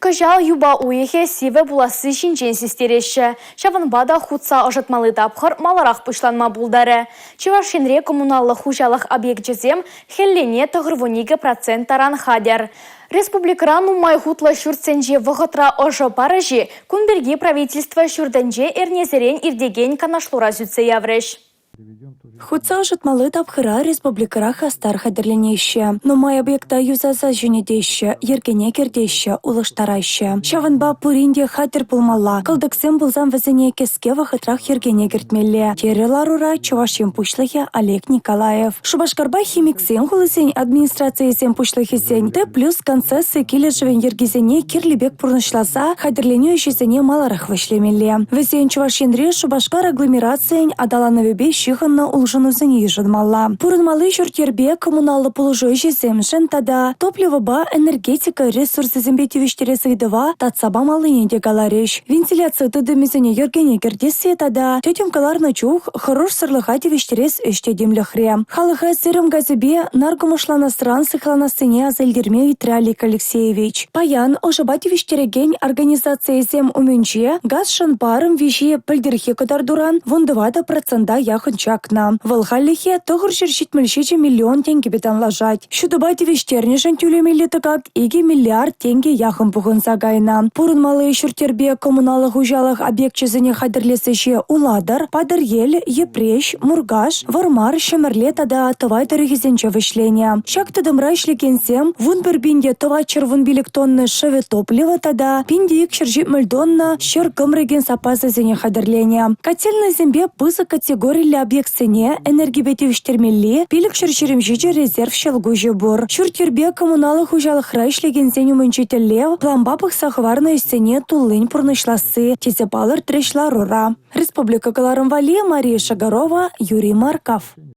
Кыжал юба уехе сиве буласы шинчен систереші. Шаванбада хутса ажытмалы тапхыр маларах пышланма булдары. Чевашинре коммуналлы хужалых объектжезем хеллене тығырвониге процент таран хадер. Республикран умай хутлы шүртсенже вғытра ожы парыжи, күнберге правительство шүрденже эрнезерен ирдеген канашлура зүтсе явреш. Хутса ажытмалы тапхыра республикара хастар хадерленеще. Но май объекта юзаса жөнедеще, ергене кердеще, улыштараще. Шаванба пуринде хатер пулмала. Калдыксем булзам вазене кеске вахытрах ергене кертмелле. Тереларура Чувашем пушлахе Олег Николаев. Шубашкарба химиксем хулысень администрациясем пушлахесень. Т плюс концессы килешевен ергезене кирлибек пурнышласа хадерленеющесене маларах вышлемелле. Весен Чувашенре Шубашкар агломерациян адалановебе щиханна улжынузыне ежынмалла. Пурынмалы журтербе коммуналлы пулужой жеземшен тада топливоба энергетика ресурсы зембетевиштере сыйдыва татсаба малыне дегалареш. Вентиляция тыдымезене ергене кердесе тада тетемкаларны чух хорош сырлыха девиштерес эштедемлехре. Халыха сырым газыбе наргумышлана стран сыхланасыне азельдерме Витралик Алексеевич. Паян ожаба девиштереген организация зем умюнче газ шанпарым вижи пыльдерхе кадар дуран вондывада процента яхынчакна. Валхаллихе тогыр жершитмельшече миллион тенге бетан лажать. Шудыба девиштернешен тюлемелі тыгак 2 миллиард тенге яхын пухын загайна. Пурын малые шуртербе коммуналых ужалых объектчезене хадерлесеше Уладар, Падырел, Епрещ, Мургаш, Вармар, Шемерле тада тывай тарихизенче вышления. Шак тыдымра ишлегенсем, вун бір бинде тывай червун билік тонны шеве топлива тада, бинде ик шержитмель донна шер кымреген сапазазене хадерления. Котельный зембе пызы категорияли объектсене энергибетевиштермелли билік шершеремжече резерв шелгужи бур. Шуртербе коммуналых ужалых ишлегенсен умынчителле пламбапых сахварны сене туллынь пурнышласы, тезепалыр трешларура. Республика Каларымвали, Мария Шагарова, Юрий Марков.